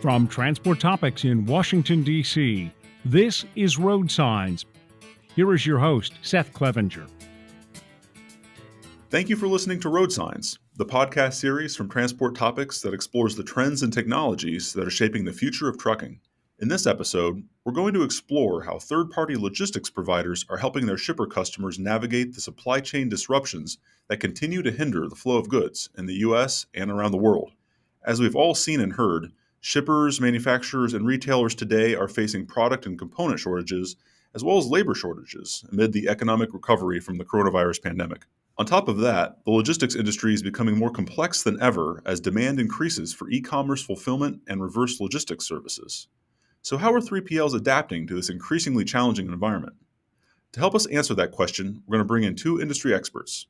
From Transport Topics in Washington, D.C., this is RoadSigns. Here is your host, Seth Clevenger. Thank you for listening to RoadSigns, the podcast series from Transport Topics that explores the trends and technologies that are shaping the future of trucking. In this episode, we're going to explore how third-party logistics providers are helping their shipper customers navigate the supply chain disruptions that continue to hinder the flow of goods in the U.S. and around the world. As we've all seen and heard, shippers, manufacturers, and retailers today are facing product and component shortages, as well as labor shortages amid the economic recovery from the coronavirus pandemic. On top of that, the logistics industry is becoming more complex than ever as demand increases for e-commerce fulfillment and reverse logistics services. So how are 3PLs adapting to this increasingly challenging environment? To help us answer that question, we're going to bring in two industry experts.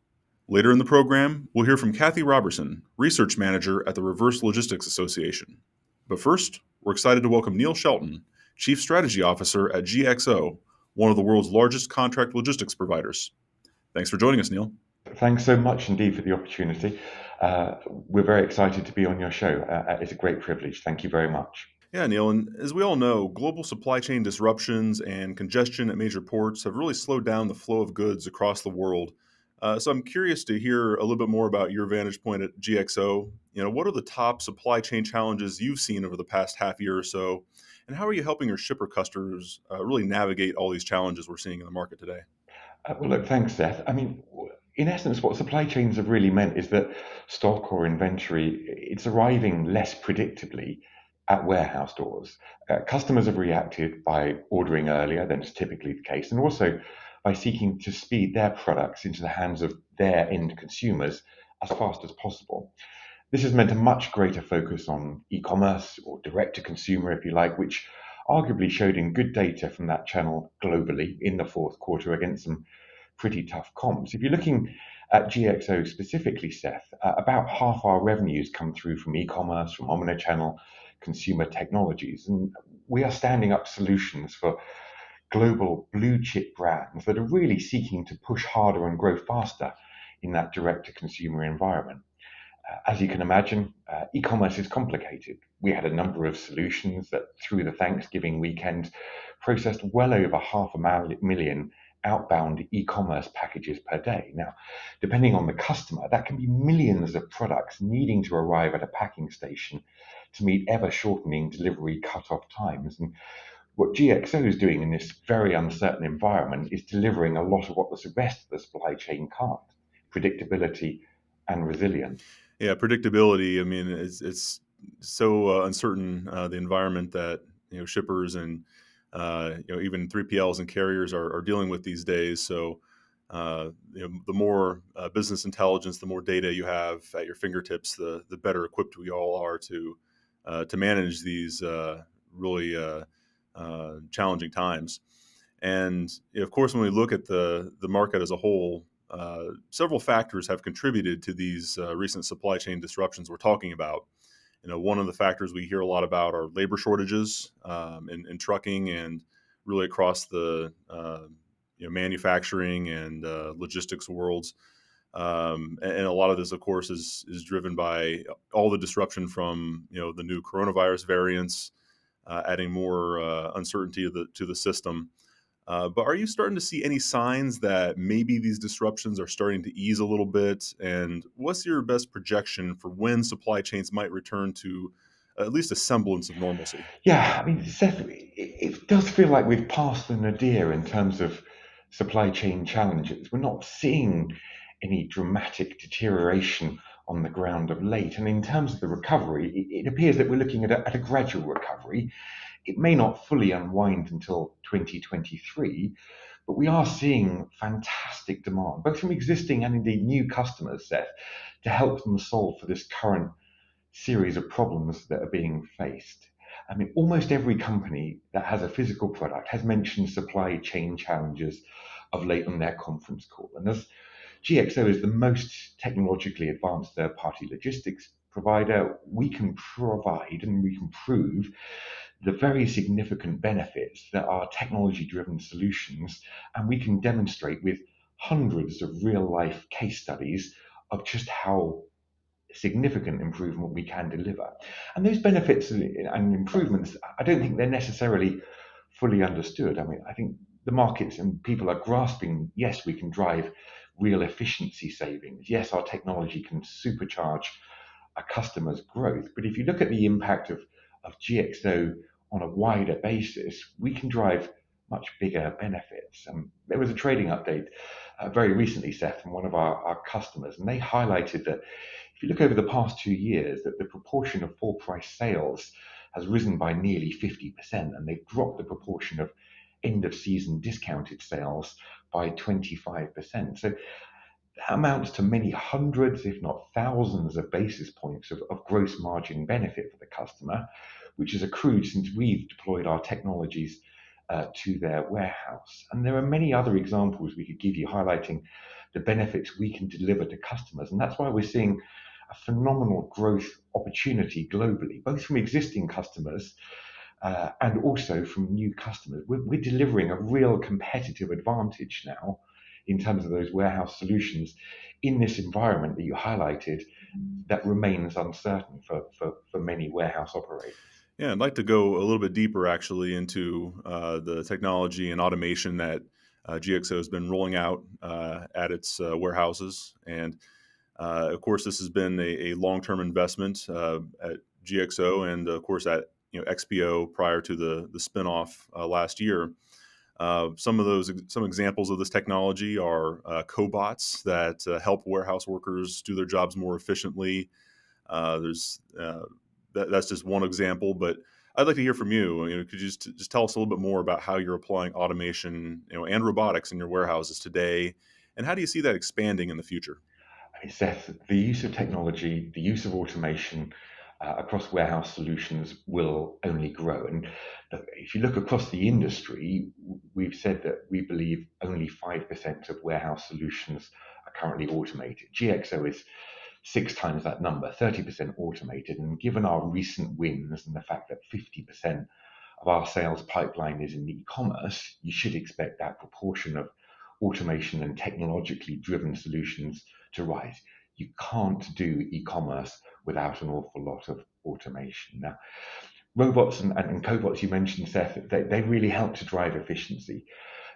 Later in the program, we'll hear from Cathy Roberson, Research Manager at the Reverse Logistics Association. But first, we're excited to welcome Neil Shelton, Chief Strategy Officer at GXO, one of the world's largest contract logistics providers. Thanks for joining us, Neil. Thanks so much indeed for the opportunity. We're very excited to be on your show. It's a great privilege. Thank you very much. Yeah, Neil, and as we all know, global supply chain disruptions and congestion at major ports have really slowed down the flow of goods across the world. So I'm curious to hear a little bit more about your vantage point at GXO. What are the top supply chain challenges you've seen over the past half year or so, and how are you helping your shipper customers really navigate all these challenges we're seeing in the market today? Well, look, thanks, Seth. In essence, what supply chains have really meant is that stock or inventory, it's arriving less predictably at warehouse doors. Customers have reacted by ordering earlier than is typically the case, and also by seeking to speed their products into the hands of their end consumers as fast as possible. This has meant a much greater focus on e-commerce or direct-to-consumer, if you like, which arguably showed in good data from that channel globally in the fourth quarter against some pretty tough comps. If you're looking at GXO specifically, Seth, about half our revenues come through from e-commerce, from omnichannel consumer technologies, and we are standing up solutions for global blue chip brands that are really seeking to push harder and grow faster in that direct-to-consumer environment. As you can imagine, e-commerce is complicated. We had a number of solutions that through the Thanksgiving weekend processed well over 500,000 outbound e-commerce packages per day. Now, depending on the customer, that can be millions of products needing to arrive at a packing station to meet ever-shortening delivery cut-off times. And what GXO is doing in this very uncertain environment is delivering a lot of what the rest of the supply chain can't: predictability and resilience. Yeah, predictability. I mean, it's so uncertain, the environment that shippers and even 3PLs and carriers are dealing with these days. So the more business intelligence, the more data you have at your fingertips, the better equipped we all are to manage these really challenging times. And of course, when we look at the market as a whole, several factors have contributed to these recent supply chain disruptions we're talking about. One of the factors we hear a lot about are labor shortages in trucking and really across the manufacturing and logistics worlds. And a lot of this, of course, is driven by all the disruption from the new coronavirus variants, adding more uncertainty to the system. But are you starting to see any signs that maybe these disruptions are starting to ease a little bit? And what's your best projection for when supply chains might return to at least a semblance of normalcy? Yeah, Seth, it does feel like we've passed the nadir in terms of supply chain challenges. We're not seeing any dramatic deterioration on the ground of late. And in terms of the recovery, it appears that we're looking at a gradual recovery. It may not fully unwind until 2023, but we are seeing fantastic demand, both from existing and indeed new customers, Seth, to help them solve for this current series of problems that are being faced. Almost every company that has a physical product has mentioned supply chain challenges of late on their conference call. And as GXO is the most technologically advanced third-party logistics provider, we can provide and we can prove the very significant benefits that are technology-driven solutions, and we can demonstrate with hundreds of real-life case studies of just how significant improvement we can deliver. And those benefits and improvements, I don't think they're necessarily fully understood. I mean, I think the markets and people are grasping, yes, we can drive real efficiency savings. Yes, our technology can supercharge a customer's growth. But if you look at the impact of GXO on a wider basis, we can drive much bigger benefits. There was a trading update very recently, Seth, from one of our customers, and they highlighted that if you look over the past 2 years, that the proportion of full price sales has risen by nearly 50%, and they've dropped the proportion of end of season discounted sales by 25%. So that amounts to many hundreds, if not thousands, of basis points of gross margin benefit for the customer, which has accrued since we've deployed our technologies to their warehouse. And there are many other examples we could give you highlighting the benefits we can deliver to customers. And that's why we're seeing a phenomenal growth opportunity globally, both from existing customers and also from new customers. We're delivering a real competitive advantage now in terms of those warehouse solutions in this environment that you highlighted that remains uncertain for many warehouse operators. Yeah, I'd like to go a little bit deeper actually into the technology and automation that GXO has been rolling out at its warehouses. And of course, this has been a long-term investment at GXO and of course at XPO prior to the spinoff last year. Some examples of this technology are cobots that help warehouse workers do their jobs more efficiently. That's just one example, but I'd like to hear from you. Could you just tell us a little bit more about how you're applying automation, and robotics in your warehouses today, and how do you see that expanding in the future? I mean, Seth, the use of technology, the use of automation across warehouse solutions will only grow. And if you look across the industry, we've said that we believe only 5% of warehouse solutions are currently automated. GXO is 6 times that number, 30% automated. And given our recent wins and the fact that 50% of our sales pipeline is in e-commerce, you should expect that proportion of automation and technologically driven solutions to rise. You can't do e-commerce without an awful lot of automation. Now, robots and cobots you mentioned, Seth, they really help to drive efficiency.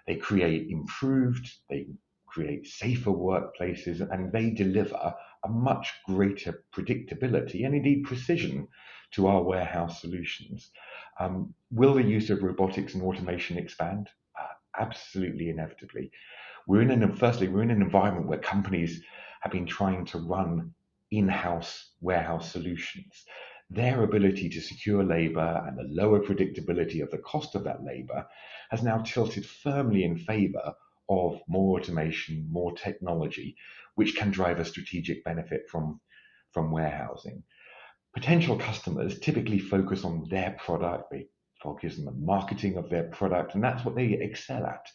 They they create safer workplaces, and they deliver a much greater predictability and indeed precision to our warehouse solutions. Will the use of robotics and automation expand? Absolutely, inevitably. We're in an environment where companies have been trying to run in-house warehouse solutions. Their ability to secure labor and the lower predictability of the cost of that labor has now tilted firmly in favor of more automation, more technology, which can drive a strategic benefit from warehousing. Potential customers typically focus on their product, they focus on the marketing of their product, and that's what they excel at.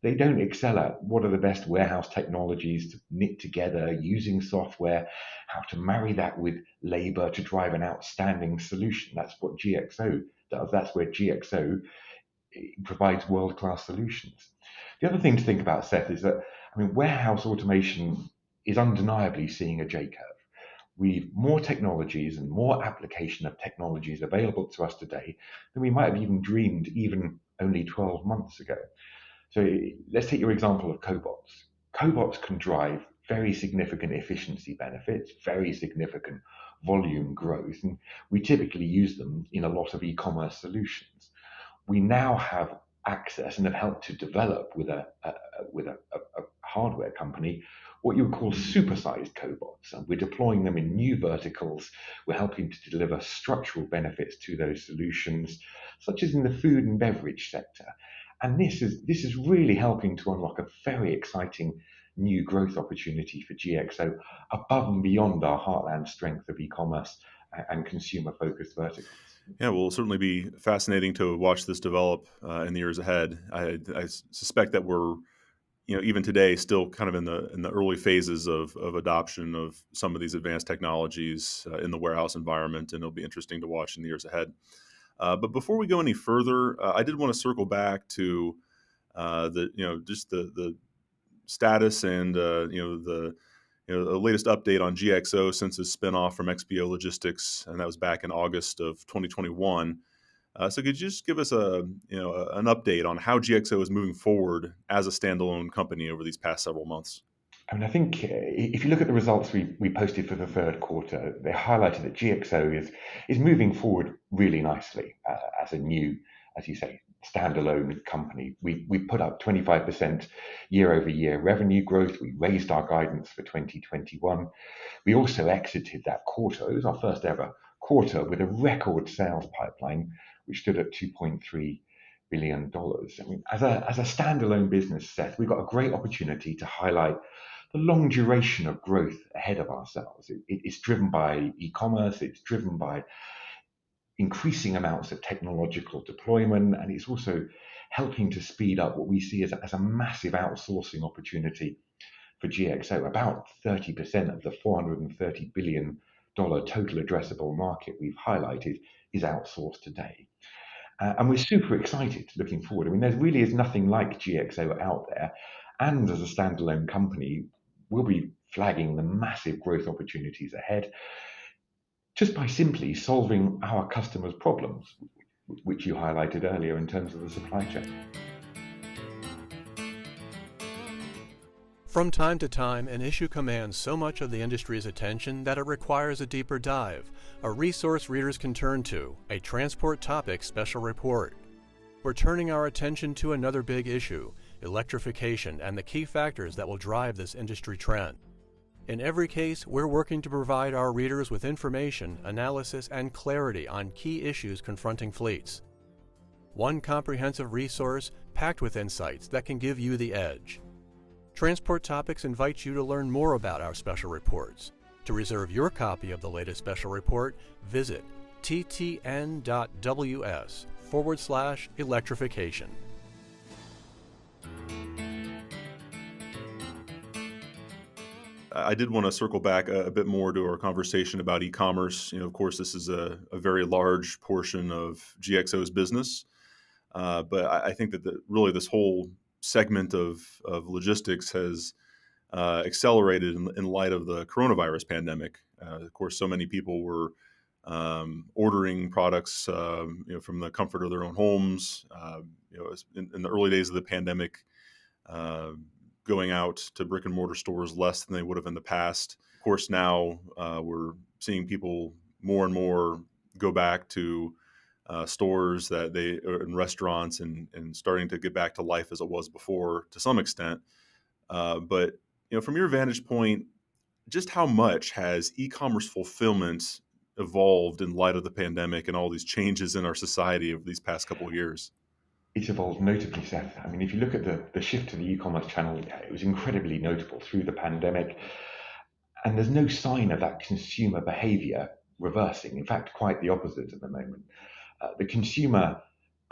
They don't excel at what are the best warehouse technologies to knit together using software, how to marry that with labor to drive an outstanding solution. That's what GXO does. That's where GXO provides world-class solutions. The other thing to think about, Seth, is that warehouse automation is undeniably seeing a J curve. We've more technologies and more application of technologies available to us today than we might have even dreamed even only 12 months ago. So let's take your example of cobots. Cobots can drive very significant efficiency benefits, very significant volume growth, and we typically use them in a lot of e-commerce solutions. We now have access and have helped to develop with a hardware company what you would call supersized cobots, and we're deploying them in new verticals. We're helping to deliver structural benefits to those solutions, such as in the food and beverage sector. And this is really helping to unlock a very exciting new growth opportunity for GXO above and beyond our heartland strength of e-commerce and consumer-focused verticals. Yeah, well, it'll certainly be fascinating to watch this develop in the years ahead. I suspect that we're, even today, still kind of in the early phases of adoption of some of these advanced technologies in the warehouse environment, and it'll be interesting to watch in the years ahead. But before we go any further, I did want to circle back to the status and the the latest update on GXO since its spinoff from XPO Logistics, and that was back in August of 2021. So could you just give us an update on how GXO is moving forward as a standalone company over these past several months? I mean, I think if you look at the results we posted for the third quarter, they highlighted that GXO is moving forward really nicely as a new, as you say, standalone company. We put up 25% year over year revenue growth. We raised our guidance for 2021. We also exited that quarter. It was our first ever quarter with a record sales pipeline, which stood at $2.3 billion. I mean, as a standalone business, Seth, we've got a great opportunity to highlight the long duration of growth ahead of ourselves. It's driven by e-commerce, it's driven by increasing amounts of technological deployment, and it's also helping to speed up what we see as a massive outsourcing opportunity for GXO. About 30% of the $430 billion total addressable market we've highlighted is outsourced today. And we're super excited looking forward. I mean, there really is nothing like GXO out there. And as a standalone company, we'll be flagging the massive growth opportunities ahead just by simply solving our customers' problems, which you highlighted earlier in terms of the supply chain. From time to time, an issue commands so much of the industry's attention that it requires a deeper dive, a resource readers can turn to, a Transport Topics special report. We're turning our attention to another big issue, electrification and the key factors that will drive this industry trend. In every case, we're working to provide our readers with information, analysis, and clarity on key issues confronting fleets. One comprehensive resource packed with insights that can give you the edge. Transport Topics invites you to learn more about our special reports. To reserve your copy of the latest special report, visit ttn.ws/electrification. I did want to circle back a bit more to our conversation about e-commerce. Of course, this is a very large portion of GXO's business, but I think that really this whole segment of logistics has accelerated in light of the coronavirus pandemic. Of course, so many people were ordering products, from the comfort of their own homes. In the early days of the pandemic, going out to brick and mortar stores less than they would have in the past. Of course, now we're seeing people more and more go back to stores that and restaurants and starting to get back to life as it was before to some extent. But from your vantage point, just how much has e-commerce fulfillment evolved in light of the pandemic and all these changes in our society over these past couple of years? It's evolved notably, Seth. I mean, if you look at the shift to the e-commerce channel, it was incredibly notable through the pandemic. And there's no sign of that consumer behavior reversing. In fact, quite the opposite at the moment. The consumer,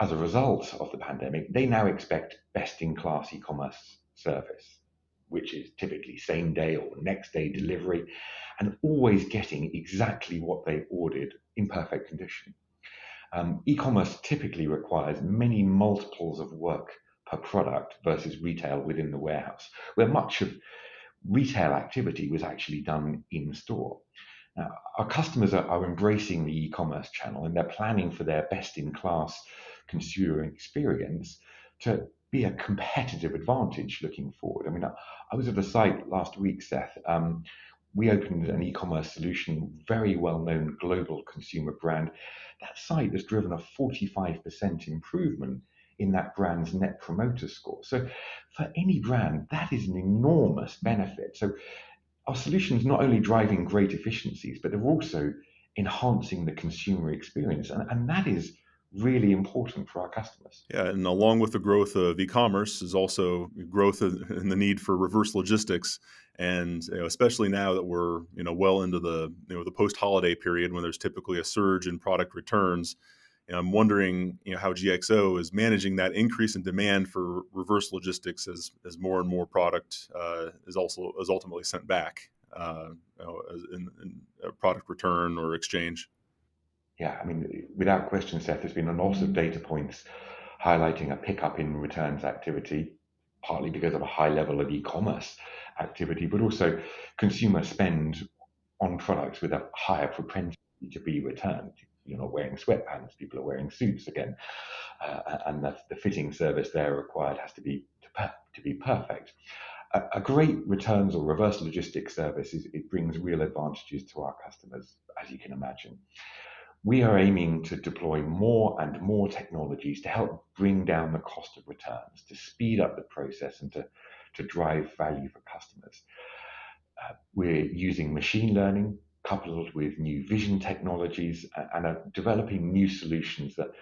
as a result of the pandemic, they now expect best-in-class e-commerce service, which is typically same day or next day delivery, and always getting exactly what they ordered in perfect condition. E-commerce typically requires many multiples of work per product versus retail within the warehouse, where much of retail activity was actually done in store. Now, our customers are embracing the e-commerce channel, and they're planning for their best-in-class consumer experience to be a competitive advantage looking forward. I mean, I was at a site last week, Seth. We opened an e-commerce solution, very well-known global consumer brand. That site has driven a 45% improvement in that brand's net promoter score. So for any brand, that is an enormous benefit. So our solutions not only driving great efficiencies, but they're also enhancing the consumer experience. And that is really important for our customers. Yeah, and along with the growth of e-commerce is also growth in the need for reverse logistics. And especially now that we're well into the the post-holiday period when there's typically a surge in product returns, I'm wondering how GXO is managing that increase in demand for reverse logistics as more and more product is ultimately sent back in a product return or exchange. Yeah, I mean, without question, Seth, there's been a lot of data points highlighting a pickup in returns activity, partly because of a high level of e-commerce activity, but also consumer spend on products with a higher propensity to be returned. You're not wearing sweatpants, people are wearing suits again, and the fitting service there required has to be perfect. A great returns or reverse logistics service it brings real advantages to our customers, as you can imagine. We are aiming to deploy more and more technologies to help bring down the cost of returns, to speed up the process, and to drive value for customers. We're using machine learning coupled with new vision technologies and are developing new solutions that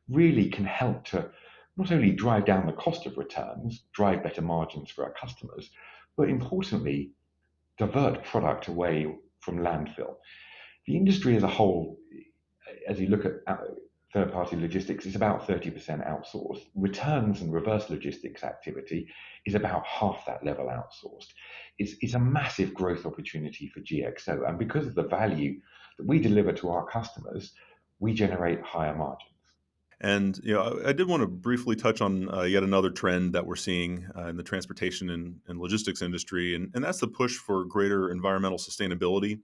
really can help to not only drive down the cost of returns, drive better margins for our customers, but importantly, divert product away from landfill. The industry as a whole, as you look at third-party logistics, is about 30% outsourced. Returns and reverse logistics activity is about half that level outsourced. It's a massive growth opportunity for GXO, and because of the value that we deliver to our customers, we generate higher margins. And I did want to briefly touch on yet another trend that we're seeing in the transportation and logistics industry, and that's the push for greater environmental sustainability.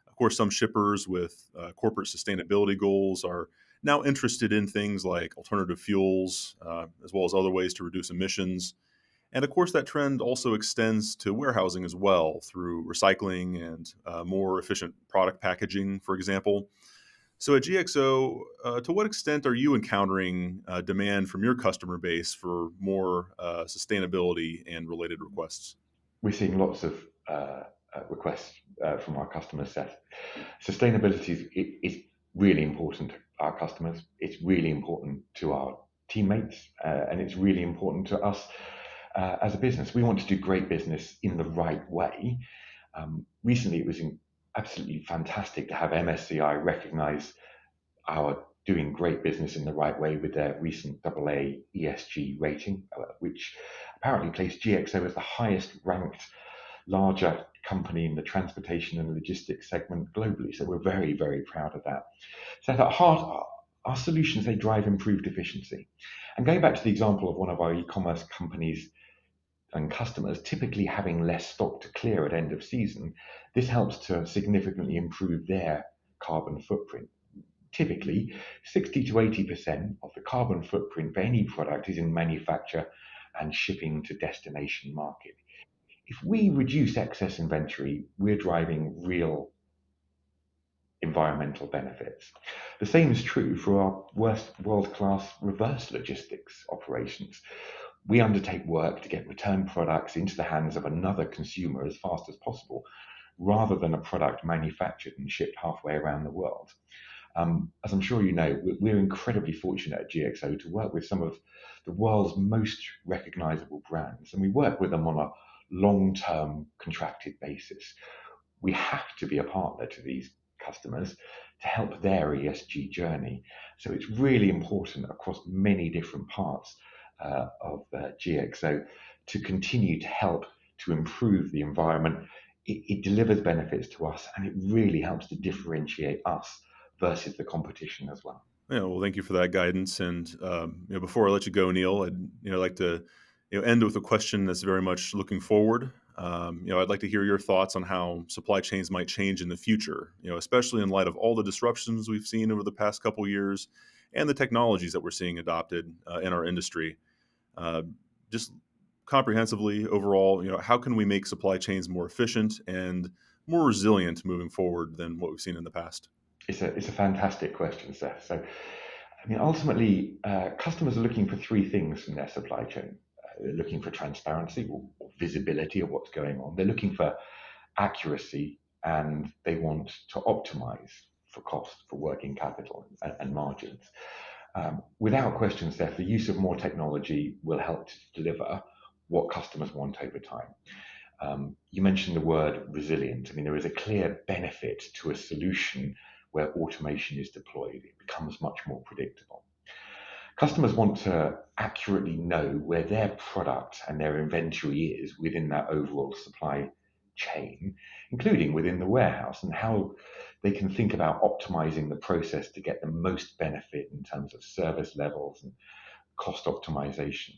Of course, some shippers with corporate sustainability goals are now interested in things like alternative fuels, as well as other ways to reduce emissions. And of course, that trend also extends to warehousing as well through recycling and more efficient product packaging, for example. So at GXO, to what extent are you encountering demand from your customer base for more sustainability and related requests? We're seeing lots of requests from our customers, Seth. Sustainability is really important to our customers. It's really important to our teammates, and it's really important to us as a business. We want to do great business in the right way. Recently, it was absolutely fantastic to have MSCI recognize our doing great business in the right way with their recent AA ESG rating, which apparently placed GXO as the highest ranked larger company in the transportation and logistics segment globally. So we're very, very proud of that. So at heart, our solutions, they drive improved efficiency. And going back to the example of one of our e-commerce companies and customers typically having less stock to clear at end of season, this helps to significantly improve their carbon footprint. Typically, 60 to 80% of the carbon footprint for any product is in manufacture and shipping to destination market. If we reduce excess inventory, we're driving real environmental benefits. The same is true for our world-class reverse logistics operations. We undertake work to get returned products into the hands of another consumer as fast as possible, rather than a product manufactured and shipped halfway around the world. As I'm sure you know, we're incredibly fortunate at GXO to work with some of the world's most recognizable brands, and we work with them on a long-term contracted basis. We have to be a partner to these customers to help their ESG journey. So it's really important across many different parts of GXO to continue to help to improve the environment. It delivers benefits to us, and it really helps to differentiate us versus the competition as well. Yeah, well, thank you for that guidance. And before I let you go, Neil, I'd like to end with a question that's very much looking forward. I'd like to hear your thoughts on how supply chains might change in the future, especially in light of all the disruptions we've seen over the past couple of years and the technologies that we're seeing adopted in our industry. Just comprehensively, overall, how can we make supply chains more efficient and more resilient moving forward than what we've seen in the past? It's a fantastic question, Seth. So, ultimately, customers are looking for three things from their supply chain. They're looking for transparency or visibility of what's going on. They're looking for accuracy, and they want to optimize for cost, for working capital and margins. Without question, Seth, the use of more technology will help to deliver what customers want over time. You mentioned the word resilient. There is a clear benefit to a solution where automation is deployed. It becomes much more predictable. Customers want to accurately know where their product and their inventory is within that overall supply chain, including within the warehouse, and how they can think about optimizing the process to get the most benefit in terms of service levels and cost optimization.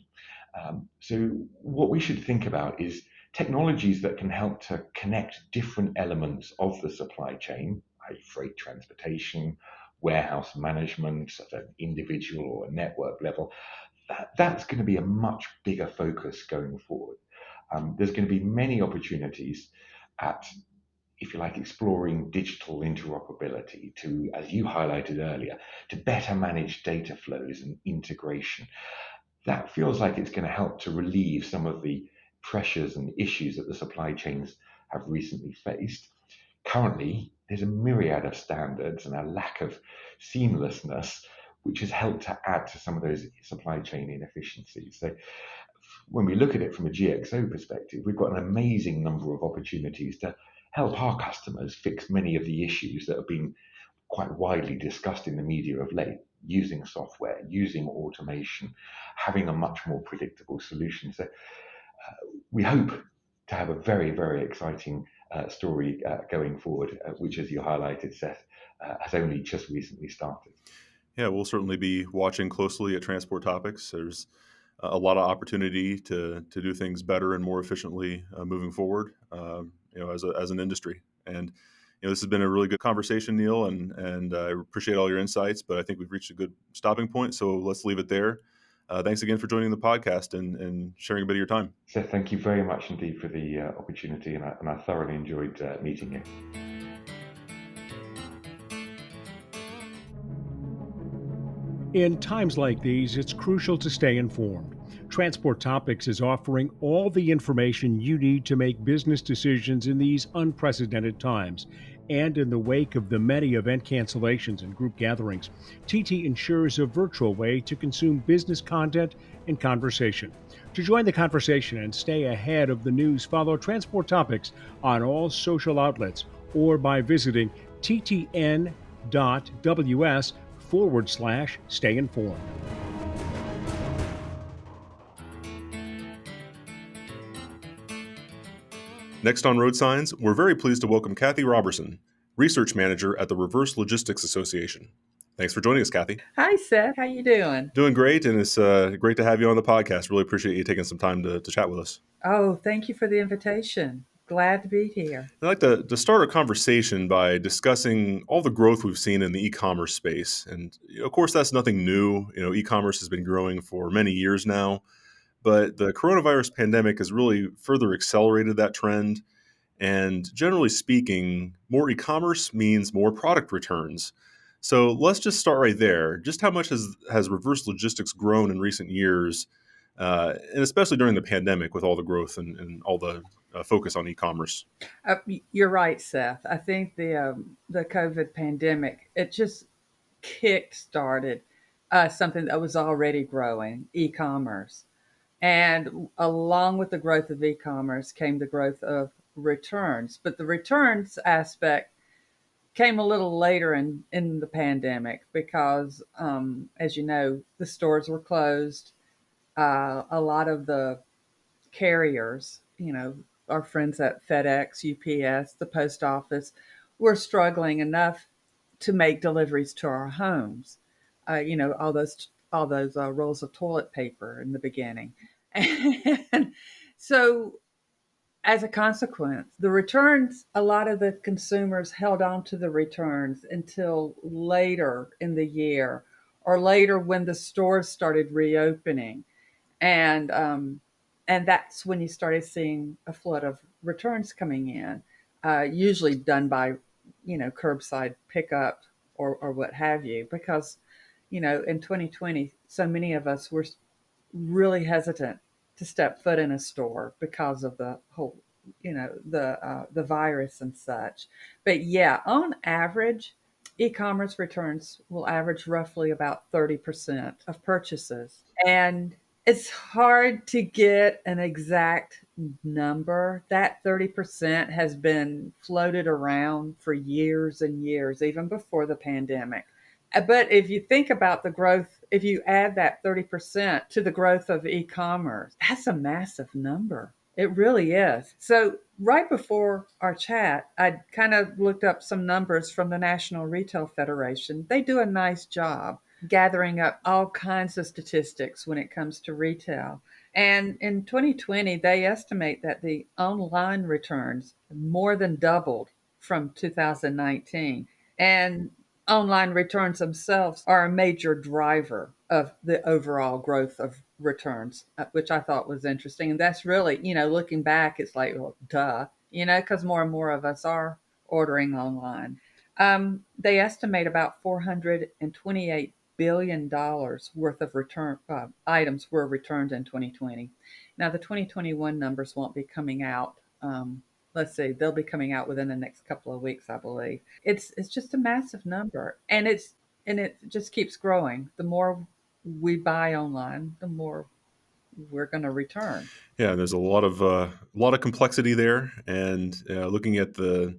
So what we should think about is technologies that can help to connect different elements of the supply chain, i.e. freight transportation, warehouse management at an individual or a network level. That's going to be a much bigger focus going forward. There's going to be many opportunities at, if you like, exploring digital interoperability to, as you highlighted earlier, to better manage data flows and integration. That feels like it's going to help to relieve some of the pressures and issues that the supply chains have recently faced. Currently, there's a myriad of standards and a lack of seamlessness, which has helped to add to some of those supply chain inefficiencies. So when we look at it from a GXO perspective, we've got an amazing number of opportunities to help our customers fix many of the issues that have been quite widely discussed in the media of late, using software, using automation, having a much more predictable solution. So we hope to have a very, very exciting story going forward, which, as you highlighted, Seth, has only just recently started. Yeah, we'll certainly be watching closely at Transport Topics. There's a lot of opportunity to do things better and more efficiently moving forward, as an industry. And this has been a really good conversation, Neil, and I appreciate all your insights. But I think we've reached a good stopping point, so let's leave it there. Thanks again for joining the podcast and sharing a bit of your time. Seth, thank you very much indeed for the opportunity, and I thoroughly enjoyed meeting you. In times like these, it's crucial to stay informed. Transport Topics is offering all the information you need to make business decisions in these unprecedented times. And in the wake of the many event cancellations and group gatherings, TT ensures a virtual way to consume business content and conversation. To join the conversation and stay ahead of the news, follow Transport Topics on all social outlets or by visiting ttn.ws/stay informed. Next on RoadSigns, we're very pleased to welcome Cathy Roberson, Research Manager at the Reverse Logistics Association. Thanks for joining us, Cathy. Hi, Seth. How you doing? Doing great, and it's great to have you on the podcast. Really appreciate you taking some time to chat with us. Oh, thank you for the invitation. Glad to be here. I'd like to start our conversation by discussing all the growth we've seen in the e-commerce space. And of course, that's nothing new. E-commerce has been growing for many years now, but the coronavirus pandemic has really further accelerated that trend. And generally speaking, more e-commerce means more product returns. So let's just start right there. Just how much has reverse logistics grown in recent years, and especially during the pandemic with all the growth and all the focus on e-commerce? You're right, Seth. I think the COVID pandemic, it just kick-started something that was already growing, e-commerce. And along with the growth of e-commerce came the growth of returns. But the returns aspect came a little later in the pandemic because, as you know, the stores were closed. A lot of the carriers, our friends at FedEx, UPS, the post office, were struggling enough to make deliveries to our homes. All those rolls of toilet paper in the beginning. And so as a consequence, the returns, a lot of the consumers held on to the returns until later in the year or later when the stores started reopening. And that's when you started seeing a flood of returns coming in, usually done by, curbside pickup or what have you, because, in 2020, so many of us were really hesitant to step foot in a store because of the whole, the virus and such. But yeah, on average, e-commerce returns will average roughly about 30% of purchases. And it's hard to get an exact number. That 30% has been floated around for years and years, even before the pandemic. But if you think about the growth, if you add that 30% to the growth of e-commerce, that's a massive number. It really is. So right before our chat, I kind of looked up some numbers from the National Retail Federation. They do a nice job gathering up all kinds of statistics when it comes to retail. And in 2020, they estimate that the online returns more than doubled from 2019. And online returns themselves are a major driver of the overall growth of returns, which I thought was interesting. And that's really, looking back, it's like, well, duh, because more and more of us are ordering online. They estimate about $428 billion worth of return items were returned in 2020. Now, the 2021 numbers won't be coming out. Let's see, they'll be coming out within the next couple of weeks, I believe. It's just a massive number, and it just keeps growing. The more we buy online, the more we're going to return. Yeah, there's a lot of complexity there, and looking at the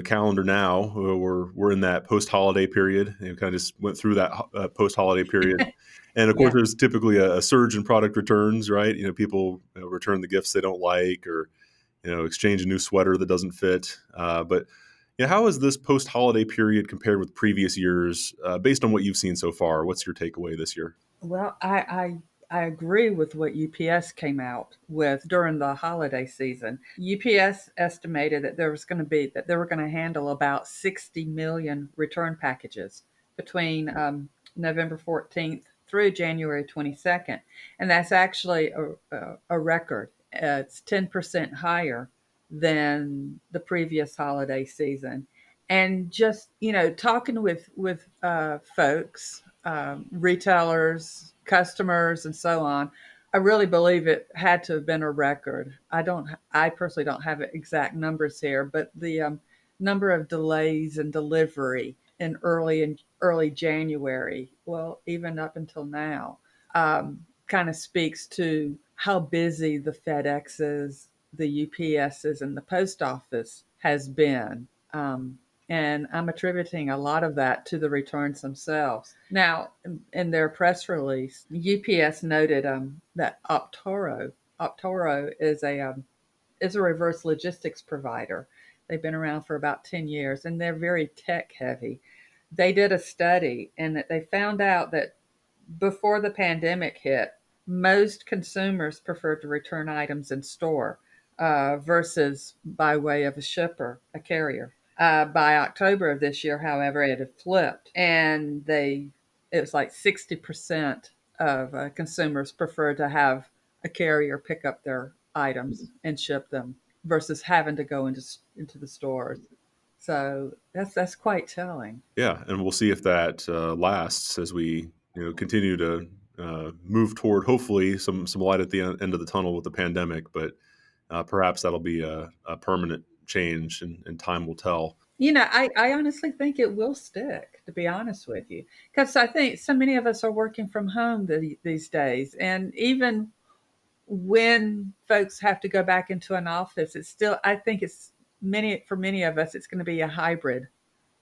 calendar now, we're in that post holiday period. Kind of just went through that post holiday period, and of course, Yeah. there's typically a surge in product returns, right? People return the gifts they don't like, or exchange a new sweater that doesn't fit. But how has this post holiday period compared with previous years, based on what you've seen so far? What's your takeaway this year? Well, I agree with what UPS came out with during the holiday season. UPS estimated that they were going to handle about 60 million return packages between November 14th through January 22nd, and that's actually a record. It's 10% higher than the previous holiday season. And just talking with folks, retailers, customers, and so on, I really believe it had to have been a record. I personally don't have exact numbers here, but the number of delays in delivery in early January, well, even up until now, kind of speaks to how busy the FedExes, the UPSs, and the post office has been. And I'm attributing a lot of that to the returns themselves. Now, in their press release, UPS noted that Optoro is a reverse logistics provider. They've been around for about 10 years, and they're very tech heavy. They did a study, and that they found out that before the pandemic hit, most consumers preferred to return items in store versus by way of a shipper, a carrier. By October of this year, however, it had flipped, and it was like 60% of consumers prefer to have a carrier pick up their items and ship them versus having to go into the stores. So that's quite telling. Yeah, and we'll see if that lasts as we continue to move toward hopefully some light at the end of the tunnel with the pandemic. But perhaps that'll be a permanent change, and time will tell. I honestly think it will stick, to be honest with you, because I think so many of us are working from home these days. And even when folks have to go back into an office, I think for many of us, it's going to be a hybrid,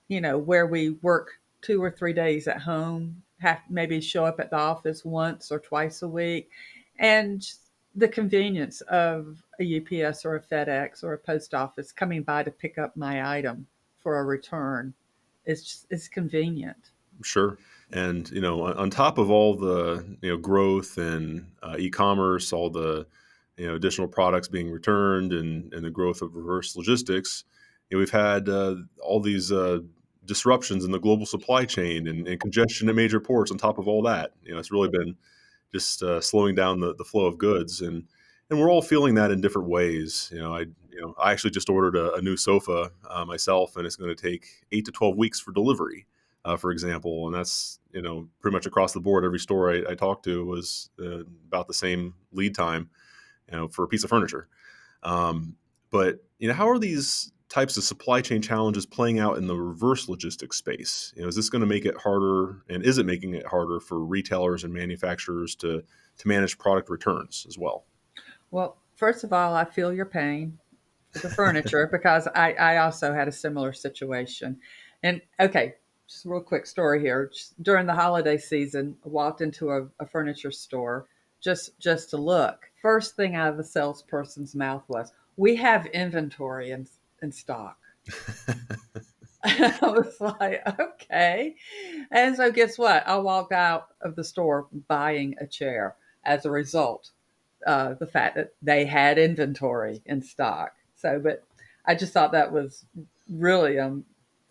where we work 2 or 3 days at home, have maybe show up at the office once or twice a week. And the convenience of a UPS or a FedEx or a post office coming by to pick up my item for a return is convenient. Sure. And on top of all the growth and e-commerce, all the additional products being returned, and the growth of reverse logistics, we've had all these disruptions in the global supply chain, and congestion at major ports. On top of all that, it's really been just slowing down the flow of goods, and we're all feeling that in different ways. I actually just ordered a new sofa myself, and it's going to take 8 to 12 weeks for delivery, for example, and that's pretty much across the board. Every store I talked to was about the same lead time, for a piece of furniture. But how are these types of supply chain challenges playing out in the reverse logistics space? Is this going to make it harder, and is it making it harder for retailers and manufacturers to manage product returns as well? Well, first of all, I feel your pain for the furniture because I also had a similar situation. And okay, just a real quick story here. Just during the holiday season, I walked into a furniture store just to look. First thing out of the salesperson's mouth was, "We have inventory in stock." I was like, okay. And so guess what? I walked out of the store buying a chair as a result the fact that they had inventory in stock. So, but I just thought that was really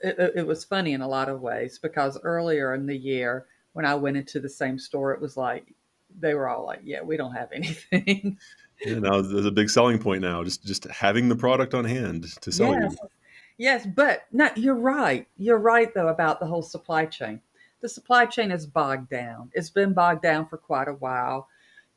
it was funny in a lot of ways, because earlier in the year when I went into the same store, it was like they were all like, "Yeah, we don't have anything." Yeah, now there's a big selling point now, just having the product on hand to sell Yes, you. yes, but no, you're right. You're right though about the whole supply chain. The supply chain is bogged down. It's been bogged down for quite a while.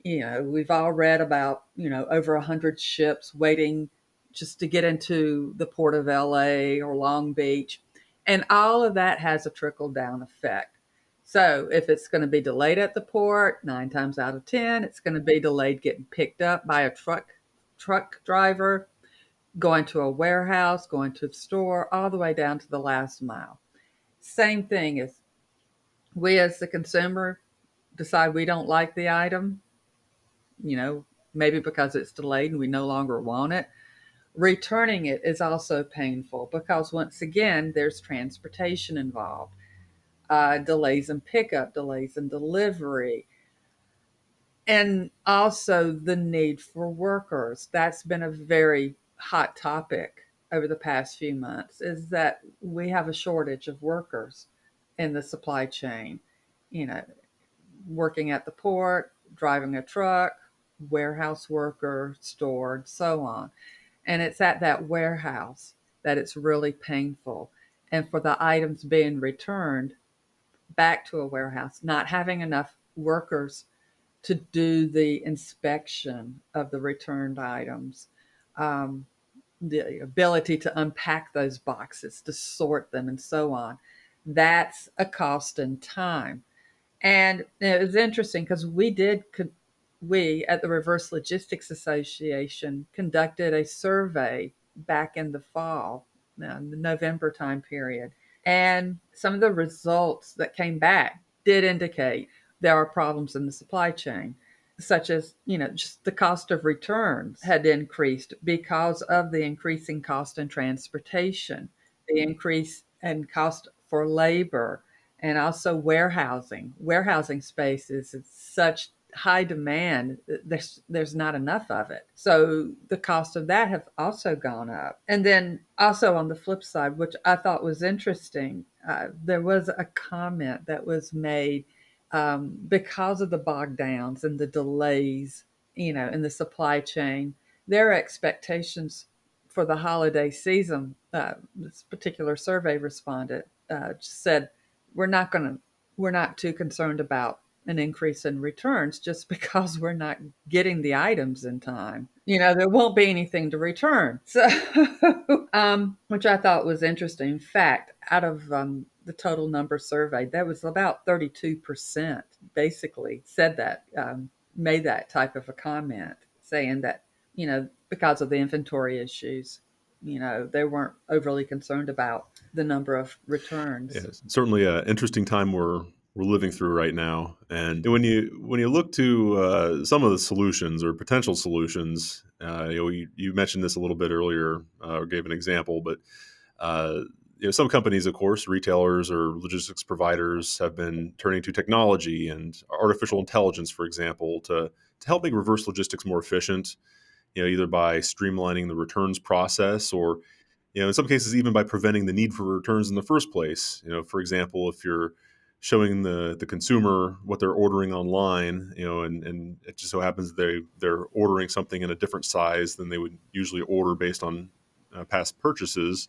We've all read about, over 100 ships waiting just to get into the port of LA or Long Beach. And all of that has a trickle down effect. So if it's going to be delayed at the port, 9 times out of 10, it's going to be delayed getting picked up by a truck driver, going to a warehouse, going to the store, all the way down to the last mile. Same thing is, we as the consumer decide we don't like the item, you know, maybe because it's delayed and we no longer want it. Returning it is also painful because, once again, there's transportation involved, delays in pickup, delays in delivery, and also the need for workers. That's been a very hot topic over the past few months, is that we have a shortage of workers in the supply chain, you know, working at the port, driving a truck, warehouse worker, store, and so on. And it's at that warehouse that it's really painful. And for the items being returned back to a warehouse, not having enough workers to do the inspection of the returned items, um, the ability to unpack those boxes, to sort them, and so on. That's a cost and time. And it was interesting because we at the Reverse Logistics Association conducted a survey back in the fall, the November time period. And some of the results that came back did indicate there are problems in the supply chain, such as, just the cost of returns had increased because of the increasing cost in transportation, the increase in cost for labor, and also warehousing. Warehousing space is such high demand, there's not enough of it. So the cost of that have also gone up. And then also on the flip side, which I thought was interesting, there was a comment that was made, because of the bog downs and the delays, in the supply chain. Their expectations for the holiday season, this particular survey respondent said, we're not going to we're not too concerned about an increase in returns, just because we're not getting the items in time. There won't be anything to return. So, which I thought was interesting. In fact, out of the total number surveyed, that was about 32% basically said that, made that type of a comment, saying that, because of the inventory issues, they weren't overly concerned about the number of returns. Yeah, it's certainly an interesting time we're living through right now. And when you look to some of the solutions or potential solutions, you mentioned this a little bit earlier, or gave an example, but uh, some companies, of course, retailers or logistics providers, have been turning to technology and artificial intelligence, for example, to help make reverse logistics more efficient. Either by streamlining the returns process, or in some cases even by preventing the need for returns in the first place. For example, if you're showing the consumer what they're ordering online, and it just so happens they're ordering something in a different size than they would usually order based on past purchases,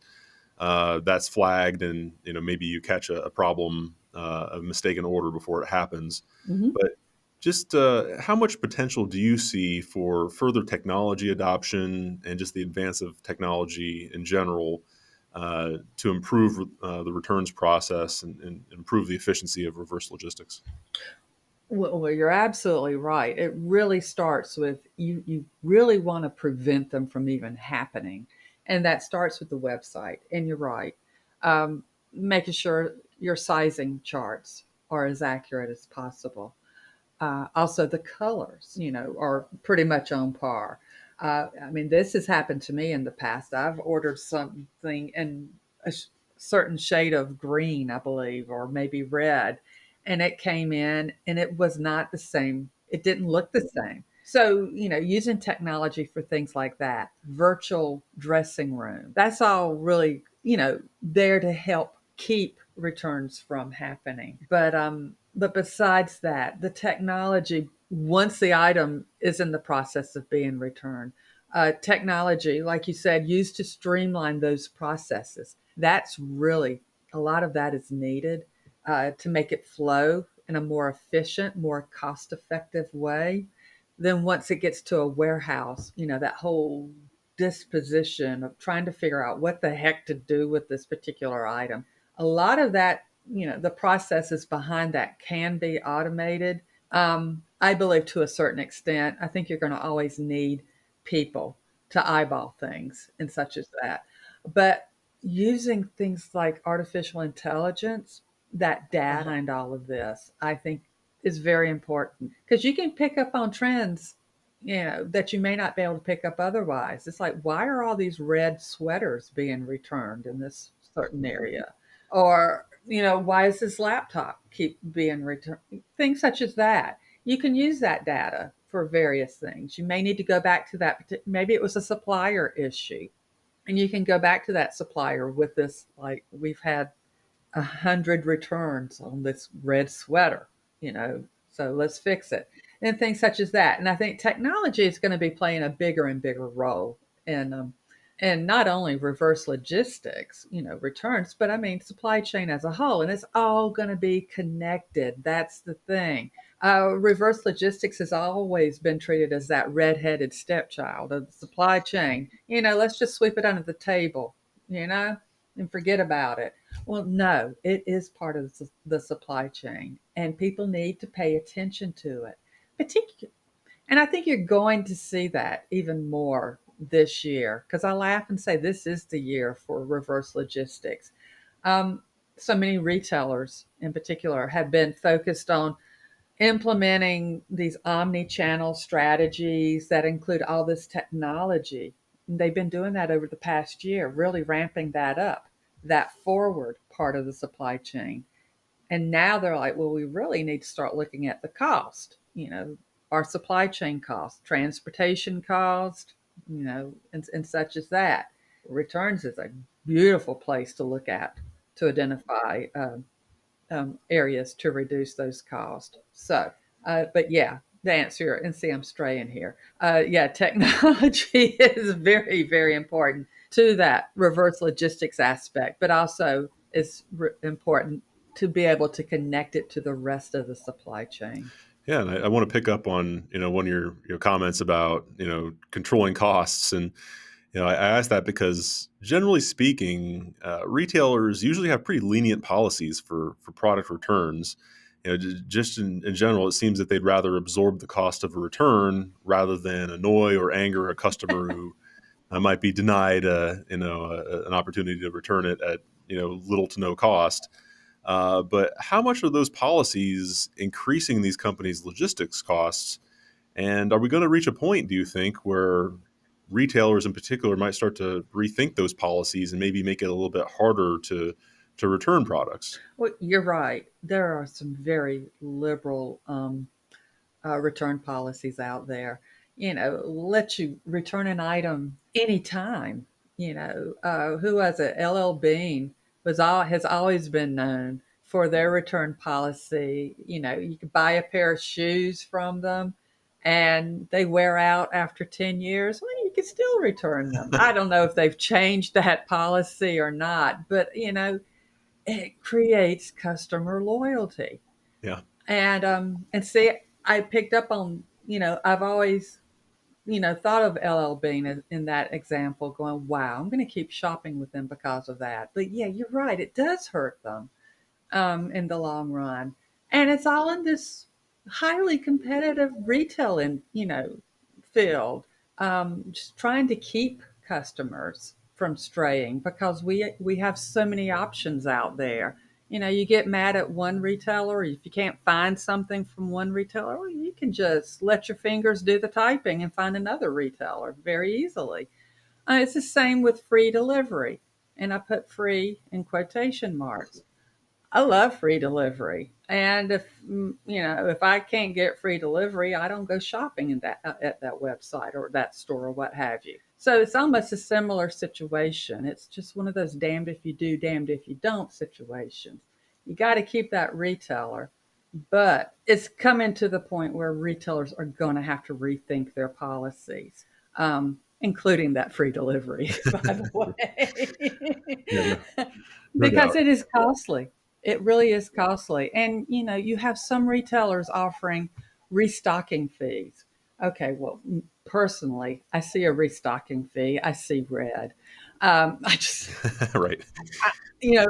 that's flagged, and maybe you catch a problem, a mistaken order before it happens. Mm-hmm. But just how much potential do you see for further technology adoption and just the advance of technology in general to improve the returns process and improve the efficiency of reverse logistics? Well, you're absolutely right. It really starts with you really want to prevent them from even happening. And that starts with the website. And you're right. Making sure your sizing charts are as accurate as possible. Also, the colors, are pretty much on par. I mean, this has happened to me in the past. I've ordered something in a certain shade of green, I believe, or maybe red, and it came in and it was not the same. It didn't look the same. So, using technology for things like that, virtual dressing room, that's all really, there to help keep returns from happening. But besides that, the technology, once the item is in the process of being returned, technology, like you said, used to streamline those processes. That's really, a lot of that is needed to make it flow in a more efficient, more cost effective way. Then once it gets to a warehouse, that whole disposition of trying to figure out what the heck to do with this particular item. A lot of that, the processes behind that can be automated. I believe to a certain extent. I think you're going to always need people to eyeball things and such as that. But using things like artificial intelligence, that data behind all of this, I think is very important because you can pick up on trends, that you may not be able to pick up otherwise. It's like, why are all these red sweaters being returned in this certain area? Or, why is this laptop keep being returned? Things such as that. You can use that data for various things. You may need to go back to that. Maybe it was a supplier issue, and you can go back to that supplier with this, like, we've had 100 returns on this red sweater, so let's fix it. And things such as that. And I think technology is going to be playing a bigger and bigger role in and not only reverse logistics, returns, but I mean supply chain as a whole. And it's all going to be connected. That's the thing. Reverse logistics has always been treated as that redheaded stepchild of the supply chain. Let's just sweep it under the table, and forget about it. Well, no, it is part of the supply chain, and people need to pay attention to it. And I think you're going to see that even more this year because I laugh and say this is the year for reverse logistics. Um, so many retailers, in particular, have been focused on implementing these omni-channel strategies that include all this technology. And they've been doing that over the past year, really ramping that up, that forward part of the supply chain. And now they're like, well, we really need to start looking at the cost, our supply chain cost, transportation cost, and such as that. Returns is a beautiful place to look at to identify areas to reduce those costs. So, but yeah, the answer, and see, I'm straying here. Yeah, technology is very, very important to that reverse logistics aspect, but also is important to be able to connect it to the rest of the supply chain. Yeah, and I want to pick up on one of your comments about controlling costs, and I asked that because generally speaking, retailers usually have pretty lenient policies for product returns. Just in general, it seems that they'd rather absorb the cost of a return rather than annoy or anger a customer who might be denied an opportunity to return it at little to no cost. But how much are those policies increasing these companies' logistics costs? And are we going to reach a point, do you think, where retailers in particular might start to rethink those policies and maybe make it a little bit harder to return products? Well, you're right. There are some very liberal return policies out there. Let you return an item anytime. Who was it? LL Bean has always been known for their return policy. You could buy a pair of shoes from them and they wear out after 10 years. Well, you can still return them. I don't know if they've changed that policy or not, but it creates customer loyalty. Yeah. And see, I picked up on, I've always, thought of LL Bean in that example, going, wow, I'm going to keep shopping with them because of that. But yeah, you're right. It does hurt them in the long run. And it's all in this highly competitive retail field, just trying to keep customers from straying because we have so many options out there. You get mad at one retailer, if you can't find something from one retailer, well, you can just let your fingers do the typing and find another retailer very easily. It's the same with free delivery, and I put free in quotation marks. I love free delivery. And if I can't get free delivery, I don't go shopping at that website or that store or what have you. So it's almost a similar situation. It's just one of those damned if you do, damned if you don't situations. You got to keep that retailer, but it's coming to the point where retailers are going to have to rethink their policies, including that free delivery, by the Yeah, no, way, no because doubt. it is costly. It really is costly. And, you have some retailers offering restocking fees. Okay, well, personally, I see a restocking fee, I see red. I just, Right.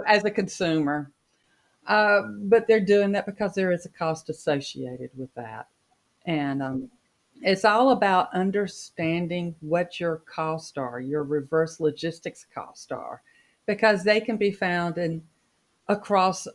as a consumer, but they're doing that because there is a cost associated with that. And it's all about understanding what your costs are, your reverse logistics costs are, because they can be found in across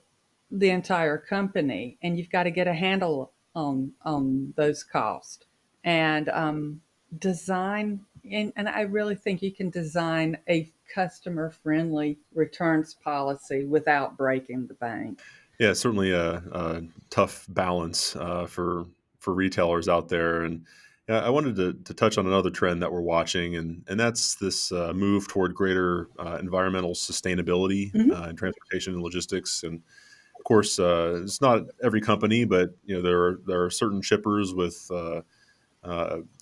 the entire company, and you've got to get a handle on those costs and design. And I really think you can design a customer friendly returns policy without breaking the bank. Yeah, certainly a tough balance for retailers out there. And I wanted to touch on another trend that we're watching, and that's this move toward greater environmental sustainability Mhm. in transportation and logistics. And of course, it's not every company, but there are certain shippers with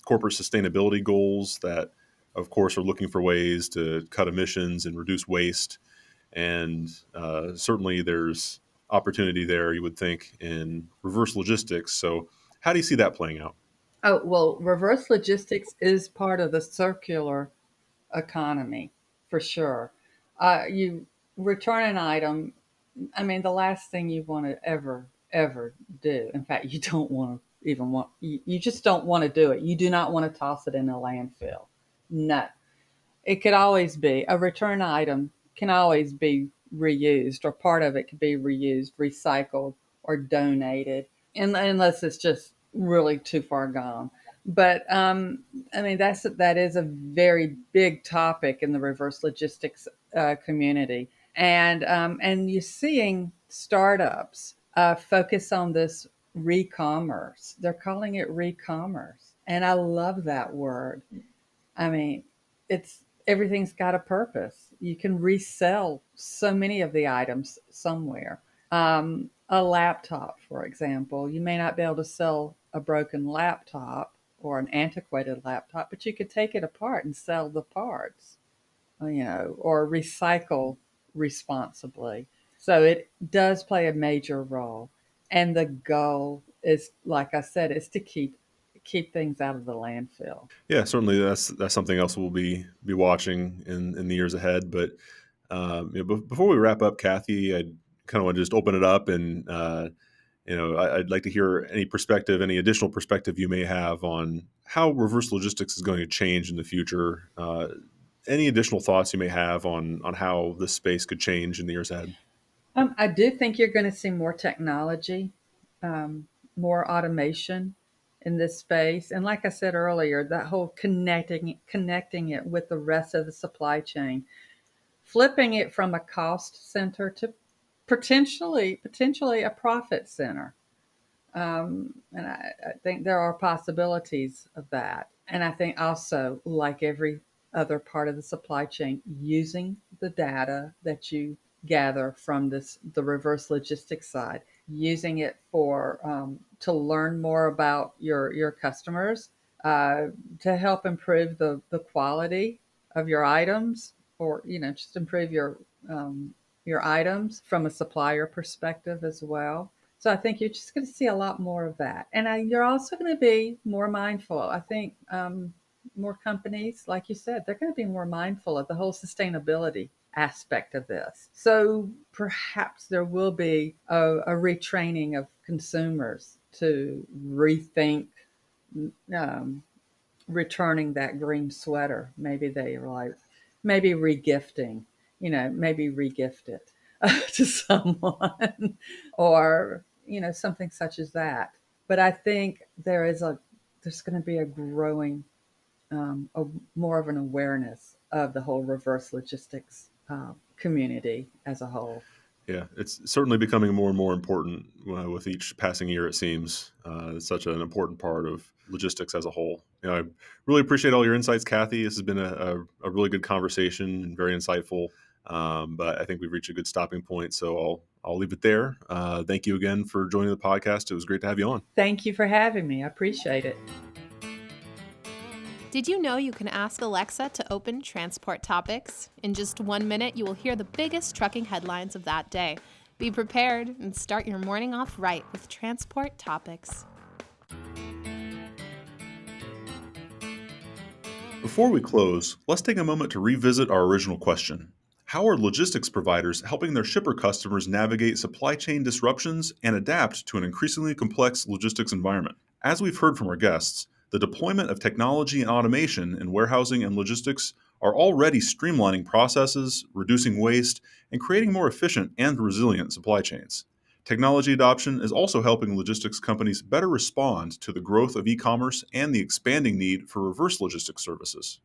corporate sustainability goals that, of course, are looking for ways to cut emissions and reduce waste. And certainly there's opportunity there, you would think, in reverse logistics. So, how do you see that playing out? Oh, well, reverse logistics is part of the circular economy for sure. You return an item. I mean, the last thing you want to ever do. In fact, you don't want to even want. You just don't want to do it. You do not want to toss it in a landfill. No, it could always be a return item. Can always be reused, or part of it could be reused, recycled, or donated, unless it's just really too far gone. But I mean, that is a very big topic in the reverse logistics community, and you're seeing startups focus on this re-commerce. They're calling it re-commerce, and I love that word. I mean, it's everything's got a purpose. You can resell so many of the items somewhere. A laptop, for example, you may not be able to sell a broken laptop or an antiquated laptop, but you could take it apart and sell the parts, or recycle responsibly. So it does play a major role. And the goal is, like I said, is to keep things out of the landfill. Yeah, certainly that's something else we'll be watching in the years ahead. But before we wrap up, Cathy, I kind of want to just open it up, and I'd like to hear any additional perspective you may have on how reverse logistics is going to change in the future. Any additional thoughts you may have on how this space could change in the years ahead? I do think you're going to see more technology, um, more automation in this space, and like I said earlier, that whole connecting it with the rest of the supply chain, flipping it from a cost center to potentially a profit center. And I think there are possibilities of that. And I think also, like every other part of the supply chain, using the data that you gather from the reverse logistics side, using it for to learn more about your customers, to help improve the quality of your items, or just improve your items from a supplier perspective as well. So I think you're just going to see a lot more of that. And you're also going to be more mindful. I think more companies, like you said, they're going to be more mindful of the whole sustainability aspect of this. So perhaps there will be a retraining of consumers to rethink um, returning that green sweater. Maybe they are like, maybe regifting, maybe regift it to someone, or something such as that. But I think there's going to be a growing, more of an awareness of the whole reverse logistics community as a whole. Yeah, it's certainly becoming more and more important with each passing year, it seems. It's such an important part of logistics as a whole. I really appreciate all your insights, Cathy. This has been a really good conversation and very insightful. But I think we've reached a good stopping point, so I'll leave it there. Thank you again for joining the podcast. It was great to have you on. Thank you for having me. I appreciate it. Did you know you can ask Alexa to open Transport Topics? In just 1 minute, you will hear the biggest trucking headlines of that day. Be prepared and start your morning off right with Transport Topics. Before we close, let's take a moment to revisit our original question. How are logistics providers helping their shipper customers navigate supply chain disruptions and adapt to an increasingly complex logistics environment? As we've heard from our guests, the deployment of technology and automation in warehousing and logistics are already streamlining processes, reducing waste, and creating more efficient and resilient supply chains. Technology adoption is also helping logistics companies better respond to the growth of e-commerce and the expanding need for reverse logistics services.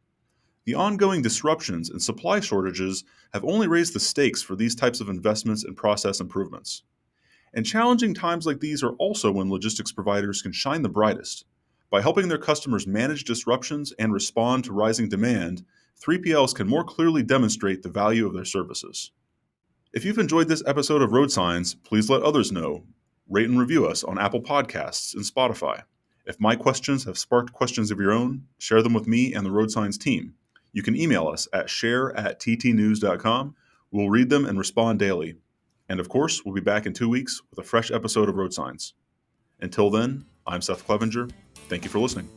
The ongoing disruptions and supply shortages have only raised the stakes for these types of investments and process improvements. And challenging times like these are also when logistics providers can shine the brightest. By helping their customers manage disruptions and respond to rising demand, 3PLs can more clearly demonstrate the value of their services. If you've enjoyed this episode of RoadSigns, please let others know. Rate and review us on Apple Podcasts and Spotify. If my questions have sparked questions of your own, share them with me and the RoadSigns team. You can email us at share@ttnews.com. We'll read them and respond daily. And of course, we'll be back in 2 weeks with a fresh episode of RoadSigns. Until then, I'm Seth Clevenger. Thank you for listening.